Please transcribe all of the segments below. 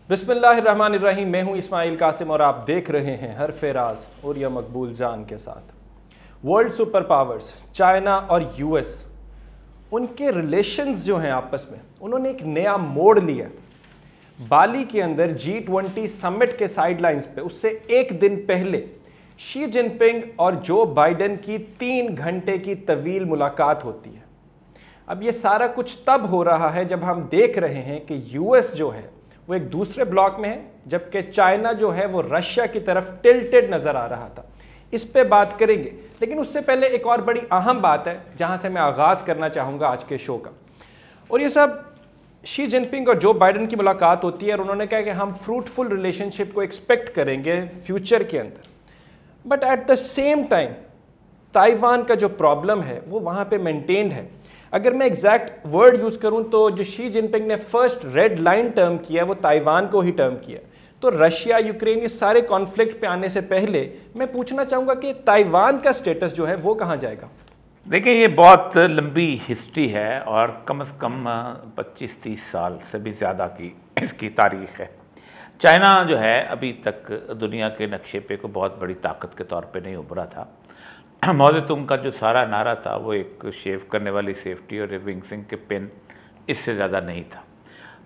बिस्मिल्लाहिर्रहमानिर्रहीम। मैं हूं इस्माइल कासिम और आप देख रहे हैं हर फेराज और या मकबूल जान के साथ। वर्ल्ड सुपर पावर्स चाइना और यूएस, उनके रिलेशंस जो हैं आपस में, उन्होंने एक नया मोड़ लिया। बाली के अंदर G20 समिट के साइडलाइंस पे उससे एक दिन पहले शी जिनपिंग और जो बाइडेन की 3 घंटे की तवील मुलाकात होती है। अब ये सारा कुछ तब हो रहा है जब हम देख रहे हैं कि यूएस जो है वो एक दूसरे ब्लॉक में है, जबकि चाइना जो है वो रशिया की तरफ टिल्टेड नजर आ रहा था। इस पे बात करेंगे, लेकिन उससे पहले एक और बड़ी अहम बात है जहां से मैं आगाज करना चाहूंगा आज के शो का। और ये सब शी जिनपिंग और जो बाइडेन की मुलाकात होती है और उन्होंने कहा कि हम फ्रूटफुल रिलेशनशिप को एक्सपेक्ट करेंगे फ्यूचर के अंदर। But at the same time Taiwan का जो प्रॉब्लम है वो वहां पे मेंटेन्ड है। अगर मैं एग्जैक्ट वर्ड यूज करूं तो जो शी जिनपिंग ने फर्स्ट रेड लाइन टर्म किया वो ताइवान को ही टर्म किया। तो रशिया यूक्रेन ये सारे कॉन्फ्लिक्ट पे आने से पहले मैं पूछना चाहूंगा कि ताइवान का स्टेटस जो है वो कहां जाएगा। देखिए, ये बहुत लंबी हिस्ट्री है और कम से कम 25-30 साल से भी ज़्यादा की इसकी तारीख है। चाइना जो है अभी तक दुनिया के नक्शे पे को बहुत बड़ी ताकत के तौर पे नहीं उभरा था। मौजे तुम का जो सारा नारा था वो एक शेव करने वाली सेफ्टी और विंगसिंग के पिन, इससे ज़्यादा नहीं था।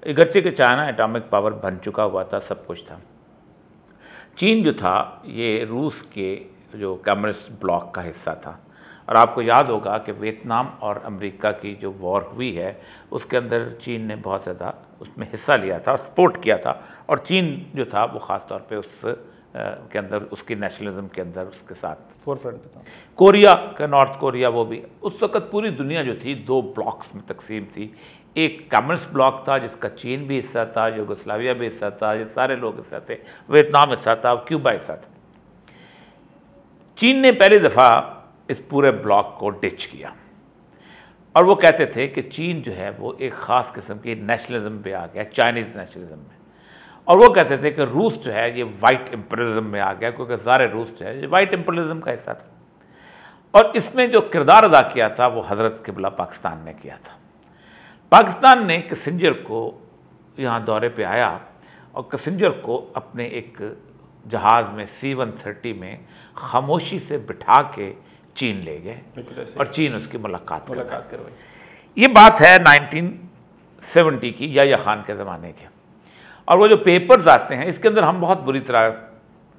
अगरचे कि चाइना एटॉमिक पावर बन चुका हुआ था, सब कुछ था। चीन जो था ये रूस के जो कम्युनिस्ट ब्लॉक का हिस्सा था। और आपको याद होगा कि वियतनाम और अमेरिका की जो वॉर हुई है उसके अंदर चीन ने बहुत ज़्यादा उसमें हिस्सा लिया था और सपोर्ट किया था। और चीन जो था वो ख़ास तौर पे उस के अंदर उसकी नेशनलिज्म के अंदर उसके साथ फोरफ्रंट पे था। कोरिया का, नॉर्थ कोरिया, वो भी उस वक्त पूरी दुनिया जो थी 2 ब्लॉक्स में तकसीम थी। एक कम्युनिस्ट ब्लॉक था जिसका चीन भी हिस्सा था, यूगोस्लाविया भी हिस्सा था, ये सारे लोग हिस्सा थे, वियतनाम हिस्सा था, क्यूबा हिस्सा था। चीन ने पहली दफ़ा इस पूरे ब्लॉक को डिच किया और वो कहते थे कि चीन जो है वो एक ख़ास किस्म की नेशनलिज्म पे आ गया, चाइनीज़ नेशनलिज्म में। और वो कहते थे कि रूस जो है ये वाइट इम्पीरियलिज्म में आ गया, क्योंकि सारे रूस जो है ये वाइट इम्पीरियलिज्म का हिस्सा था। और इसमें जो किरदार अदा किया था वो हज़रत क़िबला पाकिस्तान ने किया था। पाकिस्तान ने किसिंजर को यहाँ दौरे पे आया और किसिंजर को अपने एक जहाज़ में C-130 में खामोशी से बिठा के चीन ले गए और चीन उसकी मुलाकात करवाई। ये बात है 1970 की या खान के ज़माने के। और वो जो पेपर्स आते हैं इसके अंदर हम बहुत बुरी तरह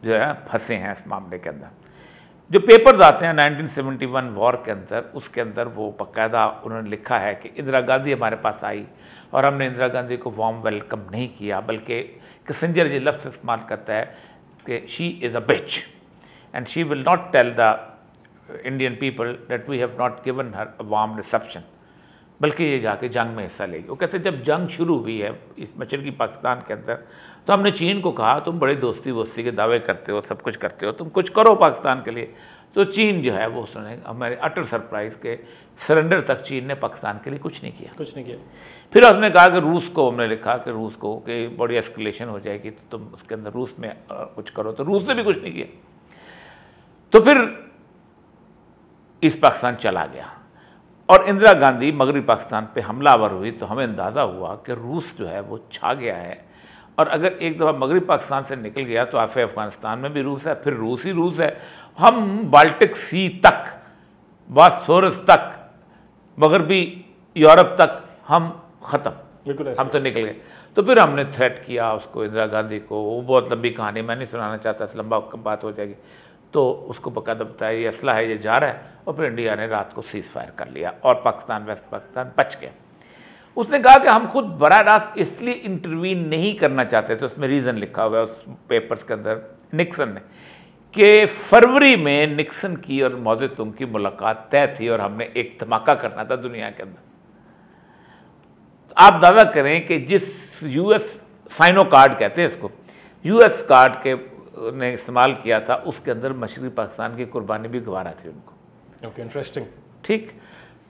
जो है फंसे हैं इस मामले के अंदर। जो पेपर्स आते हैं 1971 वॉर के अंदर, उसके अंदर वो बाकायदा उन्होंने लिखा है कि इंदिरा गांधी हमारे पास आई और हमने इंदिरा गांधी को वार्म वेलकम नहीं किया, बल्कि किसिंजर ये लफ्ज़ इस्तेमाल करता है कि she is a bitch and she will not tell the Indian people that we have not given her a warm reception, बल्कि ये जाके जंग में हिस्सा लेगी। वो कहते हैं जब जंग शुरू हुई है इस मशरकी पाकिस्तान के अंदर तो हमने चीन को कहा तुम बड़े दोस्ती वोस्ती के दावे करते हो, सब कुछ करते हो, तुम कुछ करो पाकिस्तान के लिए। तो चीन जो है वो उसने हमारे अटर सरप्राइज़ के सरेंडर तक चीन ने पाकिस्तान के लिए कुछ नहीं किया। फिर हमने कहा कि रूस को, हमने लिखा कि रूस को कि बड़ी एस्केलेशन हो जाएगी तो तुम उसके अंदर रूस में कुछ करो, तो रूस ने भी कुछ नहीं किया। तो फिर ईस्ट पाकिस्तान चला गया और इंदिरा गांधी मगरबी पाकिस्तान पे हमलावर हुई तो हमें अंदाज़ा हुआ कि रूस जो है वो छा गया है। और अगर एक दफ़ा मगरबी पाकिस्तान से निकल गया तो आफे अफ़गानिस्तान में भी रूस है, फिर रूस ही रूस है। हम बाल्टिक सी तक, बॉस्फोरस तक, मगरबी यूरोप तक हम ख़त्म, हम तो निकल गए। तो फिर हमने थ्रेट किया उसको, इंदिरा गांधी को। वो बहुत लंबी कहानी, मैं नहीं सुनाना चाहता, लंबा बात हो जाएगी। तो उसको बाकायदा बताया ये असला है, ये जा रहा है। और फिर इंडिया ने रात को सीज़ फायर कर लिया और पाकिस्तान, वेस्ट पाकिस्तान बच गया। उसने कहा कि हम खुद बराह रास्त इसलिए इंटरवीन नहीं करना चाहते थे, उसमें रीज़न लिखा हुआ है उस पेपर्स के अंदर, निक्सन ने, कि फरवरी में निक्सन की और मौजे तुम की मुलाकात तय थी और हमने एक धमाका करना था दुनिया के अंदर। आप दावा करें कि जिस यूएस साइनो कार्ड कहते हैं इसको, यूएस कार्ड के ने इस्तेमाल किया था, उसके अंदर मशरक़ी पाकिस्तान की कुर्बानी भी गवारा थी उनको। Okay, interesting. ठीक,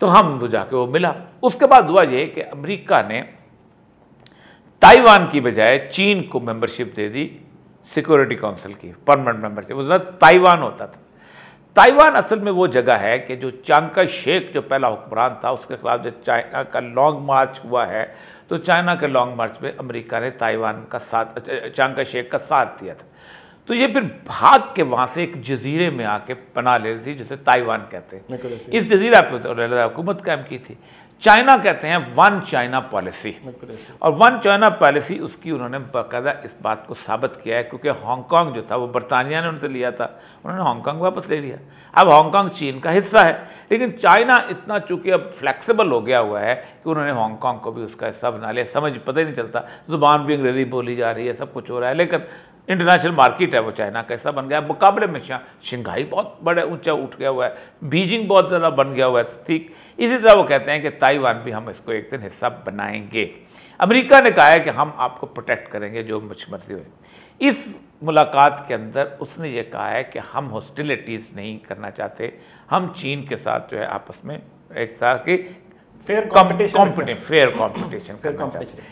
तो हम जाके वो मिला। उसके बाद हुआ ये कि अमेरिका ने ताइवान की बजाय चीन को मेंबरशिप दे दी सिक्योरिटी काउंसिल की, परमानेंट मेंबरशिप। उसमें ताइवान होता था। ताइवान असल में वो जगह है कि जो चांग काई शेक जो पहला हुक्मरान था उसके खिलाफ जब चाइना का लॉन्ग मार्च हुआ है तो चाइना के लॉन्ग मार्च में अमेरिका ने ताइवान का साथ, चांग का शेख का साथ दिया था। तो ये फिर भाग के वहाँ से एक जजीरे में आके पना ले रही थी जिसे ताइवान कहते हैं। इस जजीरा पे तो हुकूमत कायम की थी। चाइना कहते हैं वन चाइना पॉलिसी, और वन चाइना पॉलिसी उसकी उन्होंने बाकायदा इस बात को साबित किया है, क्योंकि हांगकांग जो था वो बरतानिया ने उनसे लिया था, उन्होंने हांगकांग वापस ले लिया। अब हांगकांग चीन का हिस्सा है, लेकिन चाइना इतना चूंकि अब फ्लेक्सिबल हो गया हुआ है कि उन्होंने हांगकांग को भी उसका हिस्सा बना लिया। समझ पता ही नहीं चलता, जुबान भी अंग्रेजी बोली जा रही है, सब कुछ हो रहा है, लेकिन इंटरनेशनल मार्केट है वो चाइना का हिस्सा बन गया। मुकाबले में शंघाई बहुत बड़ा ऊंचा उठ गया हुआ है, बीजिंग बहुत ज़्यादा बन गया हुआ है। ठीक इसी तरह वो कहते हैं कि ताइवान भी हम इसको एक दिन हिस्सा बनाएंगे। अमेरिका ने कहा है कि हम आपको प्रोटेक्ट करेंगे जो मुझ मर्जी हुए। इस मुलाकात के अंदर उसने ये कहा है कि हम हॉस्टिलिटीज़ नहीं करना चाहते, हम चीन के साथ जो है आपस में एक तरह की फेयर कॉम्पिटिशन करना चाहते हैं।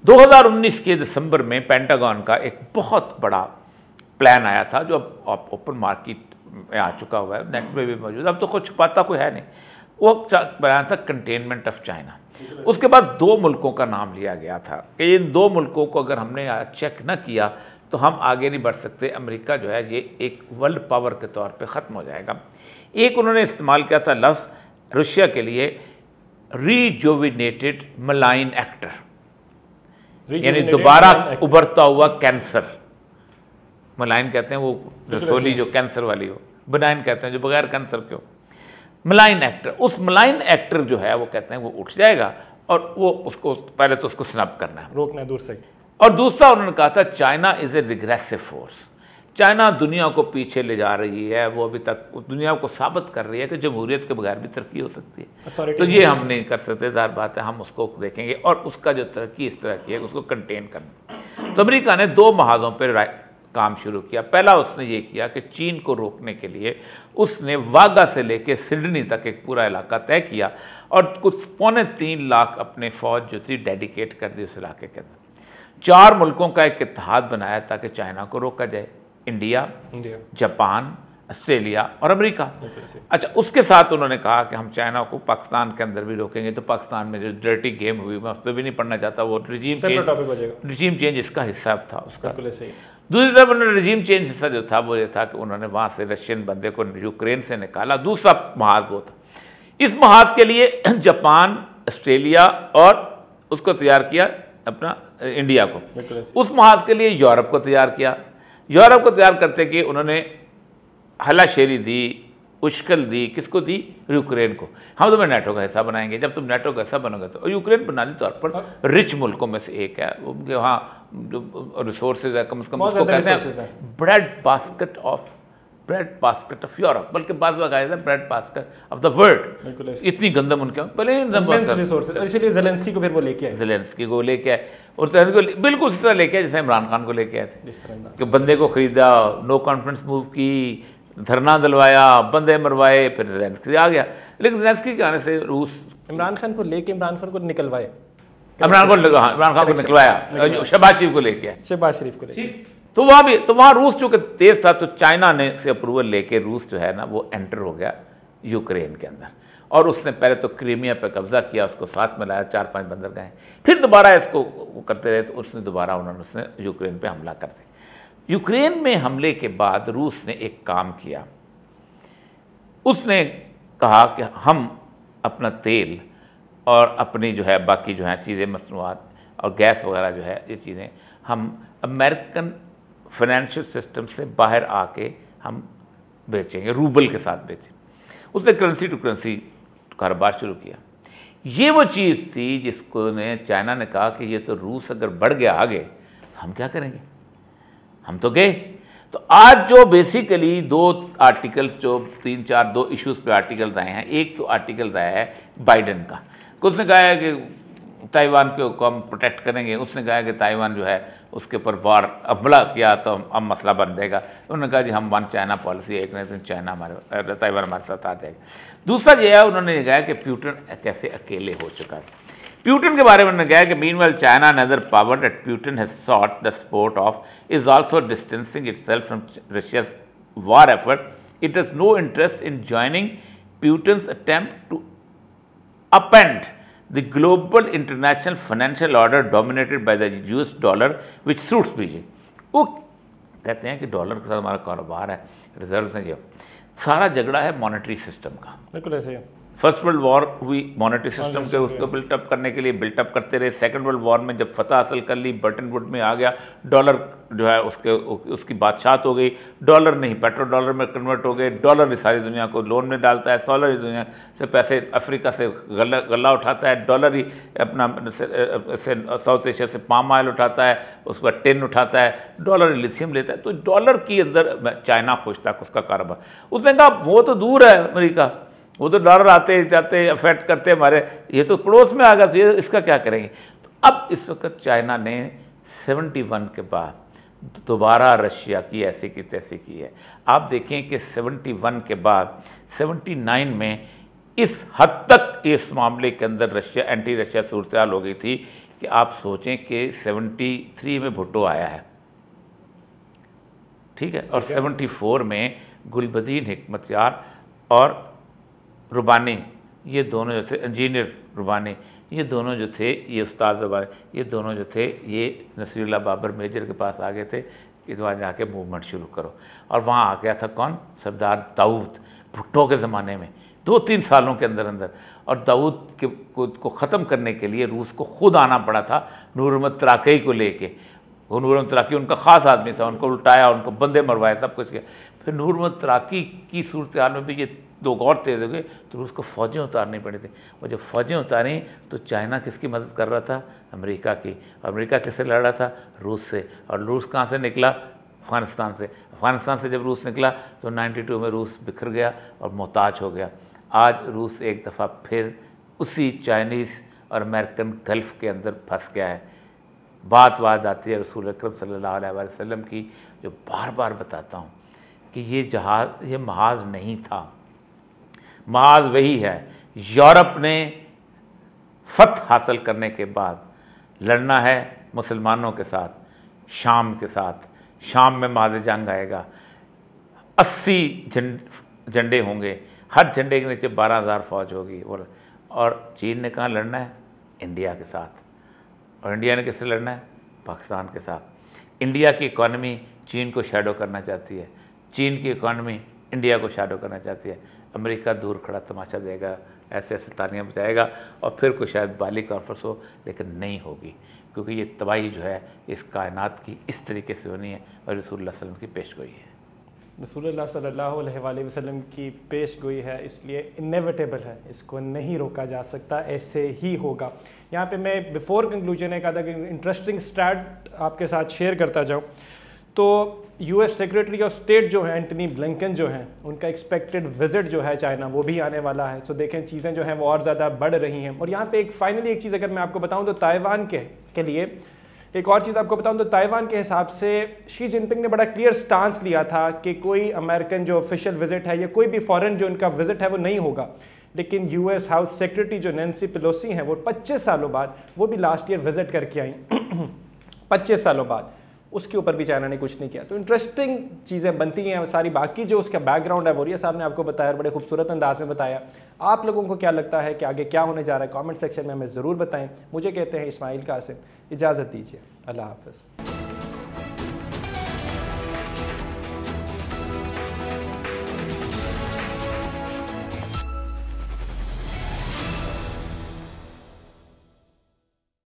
2019 के दिसंबर में पेंटागन का एक बहुत बड़ा प्लान आया था, जो अब ओपन मार्केट में आ चुका हुआ है, नेट में भी मौजूद, अब तो कुछ छुपाता कोई है नहीं। वो प्लान था कंटेनमेंट ऑफ चाइना। उसके बाद 2 मुल्कों का नाम लिया गया था कि इन 2 मुल्कों को अगर हमने चेक न किया तो हम आगे नहीं बढ़ सकते। अमेरिका जो है ये एक वर्ल्ड पावर के तौर पे ख़त्म हो जाएगा। एक उन्होंने इस्तेमाल किया था लफ्ज़ रशिया के लिए, रीजुविनेटेड मलाइन एक्टर, यानी दोबारा उभरता हुआ कैंसर। मलाइन कहते हैं वो रसोली जो कैंसर वाली हो, बनाइन कहते हैं जो बगैर कैंसर के हो। मलाइन एक्टर, उस मलाइन एक्टर जो है वो कहते हैं वो उठ जाएगा और वो उसको पहले तो उसको स्नब करना है, रोकना है दूर से। और दूसरा उन्होंने कहा था China is a regressive force. China दुनिया को पीछे ले जा रही है, वो अभी तक दुनिया को साबित कर रही है कि जमहूरियत के बगैर भी तरक्की हो सकती है। तो ये हम नहीं कर सकते, ज़ाहिर बात है, हम उसको देखेंगे और उसका जो तरक्की इस तरह की है उसको कंटेन करना। तो अमेरिका ने 2 महाजों पर काम शुरू किया। पहला उसने ये किया कि चीन को रोकने के लिए उसने वागा से लेकर सिडनी तक एक पूरा इलाका तय किया और कुछ 3.25 लाख अपने फौज जो थी डेडिकेट कर दी उस इलाके के अंदर। 4 मुल्कों का एक इत्तेहाद बनाया ताकि चाइना को रोका जाए, इंडिया, जापान, ऑस्ट्रेलिया और अमेरिका। अच्छा, उसके साथ उन्होंने कहा कि हम चाइना को पाकिस्तान के अंदर भी रोकेंगे। तो पाकिस्तान में जो डर्टी गेम हुई मैं उस पर भी नहीं पढ़ना चाहता, वो रिजीम चेंज इसका हिस्सा था उसका। दूसरी तरफ उन्होंने रिजीम चेंज हिस्सा जो था वो ये था कि उन्होंने वहाँ से रशियन बंदे को यूक्रेन से निकाला। दूसरा महाज वो था। इस महाज के लिए जापान, ऑस्ट्रेलिया और उसको तैयार किया अपना इंडिया को। उस महाज के लिए यूरोप को तैयार किया। यूरोप को तैयार करते कि उन्होंने हलाशेरी दी, उश्कल दी, किसको दी? यूक्रेन को। हम तुम्हें नेटो का हिस्सा बनाएंगे। जब तुम नेटो का हिस्सा बनोगे तो, और यूक्रेन बुनियादी तौर पर रिच मुल्कों में से एक है, उनके वहाँ जो रिसोर्सेज है कम से कम उसको कहते हैं ब्रेड बास्केट ऑफ यूरोप, बल्कि बाद में कहा bread basket of the world. इतनी गंदम उनके इसलिए ज़ेलेंस्की को फिर वो लेके आए, ज़ेलेंस्की को लेके आए और बिल्कुल इस तरह लेके आए जैसे इमरान खान को लेके आए थे, कि बंदे को खरीदा, नो कॉन्फ्रेंस मूव की, धरना दिलवाया, बंदे मरवाए, फिर ज़ेलेंस्की आ गया। लेकिन ज़ेलेंस्की के आने से रूस इमरान खान को लेके इमरान खान को निकलवाए, इमरान खान को निकलवाया, शहबाज शरीफ को लेके आए, शहबाज शरीफ को लेके। तो वहाँ रूस चूँकि तेज था तो चाइना ने से अप्रूवल लेके रूस जो है ना वो एंटर हो गया यूक्रेन के अंदर, और उसने पहले तो क्रीमिया पे कब्जा किया, उसको साथ में लाया, 4-5 बंदरगाहें, फिर दोबारा इसको करते रहे तो उसने दोबारा उसने यूक्रेन पे हमला कर दिया। यूक्रेन में हमले के बाद रूस ने एक काम किया, उसने कहा कि हम अपना तेल और अपनी जो है बाकी जो है चीज़ें, मसनूआत और गैस वगैरह जो है ये चीज़ें हम अमेरिकन फाइनेंशियल सिस्टम से बाहर आके हम बेचेंगे, रूबल के साथ बेचें। उसने करेंसी टू करेंसी कारोबार शुरू किया। ये वो चीज़ थी जिसको ने चाइना ने कहा कि ये तो रूस अगर बढ़ गया आगे तो हम क्या करेंगे, हम तो गए। तो आज जो बेसिकली 2 आर्टिकल्स जो 3-4 2 इश्यूज़ पे आर्टिकल्स आए हैं, एक तो आर्टिकल्स आया है बाइडन का, उसने कहा है कि ताइवान को हम प्रोटेक्ट करेंगे। उसने कहा है कि ताइवान जो है उसके ऊपर वार हमला किया तो अब मसला बन जाएगा। उन्होंने कहा जी हम वन चाइना पॉलिसी, एक नहीं तो चाइना हमारे ताइवान हमारे साथ आ जाएगा। दूसरा ये है, उन्होंने कहा कि प्यूटन कैसे अकेले हो चुका है। प्यूटन के बारे में उन्होंने कहा कि meanwhile China another power that Putin has sought the support of is also distancing itself from रशिया's war effort. It has no interest in joining Putin's attempt to upend the global international financial order dominated by the US dollar which suits Beijing. वो कहते हैं कि dollar के साथ हमारा कारोबार है, रिजर्व से जो सारा झगड़ा है मॉनेटरी सिस्टम का। बिल्कुल ऐसे ही। फर्स्ट वर्ल्ड वॉर हुई मॉनेटरी सिस्टम के उसको बिल्टअप करने के लिए बिल्टअप करते रहे। सेकंड वर्ल्ड वॉर में जब फतह हासिल कर ली, बटन वुड में आ गया, डॉलर जो है उसकी बादशाहत हो गई। डॉलर नहीं पेट्रो डॉलर में कन्वर्ट हो गए। डॉलर ही सारी दुनिया को लोन में डालता है, डॉलर ही दुनिया से पैसे अफ्रीका से गल्ला उठाता है, डॉलर ही अपना साउथ एशिया से पाम ऑयल उठाता है, उसके बाद टिन उठाता है, डॉलर ही लिथियम लेता है। तो डॉलर की अंदर चाइना खुश था उसका कारोबार। उसने कहा वो तो दूर है अमेरिका, वो तो डॉलर आते जाते अफेक्ट करते हमारे, ये तो पड़ोस में आ गया, तो ये इसका क्या करेंगे। तो अब इस वक्त चाइना ने 71 के बाद दोबारा रशिया की ऐसी की तैसी की है। आप देखें कि 71 के बाद 79 में इस हद तक इस मामले के अंदर रशिया एंटी रशिया सूरत हाल हो गई थी कि आप सोचें कि 73 में भुट्टो आया है, ठीक है, और 74 में गुलबदीन हिकमतयार और रुबानी, ये दोनों जो थे, इंजीनियर रुबानी, ये दोनों जो थे, ये उस्ताद रुबानी, ये दोनों जो थे, ये नसीरुल्लाह बाबर मेजर के पास आ गए थे कि वहाँ जाके मूवमेंट शुरू करो। और वहाँ आ गया था कौन, सरदार दाऊद, भुट्टो के ज़माने में 2-3 सालों के अंदर अंदर। और दाऊद के को ख़त्म करने के लिए रूस को खुद आना पड़ा था नूर अहमद तराकी को लेके। वो नूर अहमद तराकी उनका ख़ास आदमी था, उनको उल्टाया, उनको बंदे मरवाए, सब कुछ किया। फिर नूर अहमद तराकी की सूरत हाल में भी ये लोग और तेज हो गए, तो रूस को फ़ौजें उतारनी पड़ी थी। और जब फ़ौजें उतारी तो चाइना किसकी मदद कर रहा था, अमेरिका की। अमेरिका किससे लड़ रहा था, रूस से। और रूस कहाँ से निकला, अफ़गानिस्तान से। अफ़गानिस्तान से जब रूस निकला तो 92 में रूस बिखर गया और मोहताज हो गया। आज रूस एक दफ़ा फिर उसी चाइनीज़ और अमेरिकन गल्फ़ के अंदर फंस गया है। बात आती है रसूल अकरम सल्लल्लाहु अलैहि वसल्लम की, जो बार बार बताता हूँ कि ये जहाज़, ये महाज नहीं था, महाज वही है। यूरोप ने फतह हासिल करने के बाद लड़ना है मुसलमानों के साथ, शाम के साथ। शाम में महाज जंग आएगा, 80 झंडे होंगे, हर झंडे के नीचे 12,000 फौज होगी। और चीन ने कहाँ लड़ना है, इंडिया के साथ। और इंडिया ने किससे लड़ना है, पाकिस्तान के साथ। इंडिया की इकॉनमी चीन को शैडो करना चाहती है, चीन की इकॉनमी इंडिया को शैडो करना चाहती है। अमेरिका दूर खड़ा तमाशा देगा, ऐसे ऐसे तालियां बजाएगा और फिर कोई शायद बाली कॉन्फ्रेंस हो, लेकिन नहीं होगी, क्योंकि ये तबाही जो है इस कायनात की इस तरीके से होनी है और रसूलुल्लाह सल्लल्लाहु अलैहि वसल्लम की पेशगोई है। रसूलुल्लाह सल्लल्लाहु अलैहि वसल्लम की पेशगोई है, इसलिए इनेविटेबल है, इसको नहीं रोका जा सकता, ऐसे ही होगा। यहाँ पे मैं बिफोर कंक्लूजन एक आधा इंटरेस्टिंग स्टैट आपके साथ शेयर करता जाऊँ तो यूएस सेक्रेटरी ऑफ स्टेट जो है एंटनी ब्लिंकन जो हैं, उनका एक्सपेक्टेड विजिट जो है चाइना वो भी आने वाला है। सो देखें चीज़ें जो हैं वो और ज़्यादा बढ़ रही हैं। और यहाँ पे एक फाइनली एक चीज़ अगर मैं आपको बताऊँ तो ताइवान के लिए एक और चीज़ आपको बताऊं तो ताइवान के हिसाब से शी जिनपिंग ने बड़ा क्लियर स्टांस लिया था कि कोई अमेरिकन जो ऑफिशियल विजिट है या कोई भी फॉरेन जो उनका विजिट है वो नहीं होगा। लेकिन यूएस हाउस सेक्रेटरी जो नैन्सी पेलोसी हैं वो 25 सालों बाद वो भी लास्ट ईयर विजिट करके आई 25 सालों बाद, उसके ऊपर भी चाइना ने कुछ नहीं किया। तो इंटरेस्टिंग चीज़ें बनती हैं सारी। बाकी जो उसका बैकग्राउंड है वोरिया साहब ने आपको बताया और बड़े खूबसूरत अंदाज में बताया। आप लोगों को क्या लगता है कि आगे क्या होने जा रहा है, कमेंट सेक्शन में हमें ज़रूर बताएं। मुझे कहते हैं इस्माइल कासिम, इजाज़त दीजिए, अल्लाह हाफ़िज़।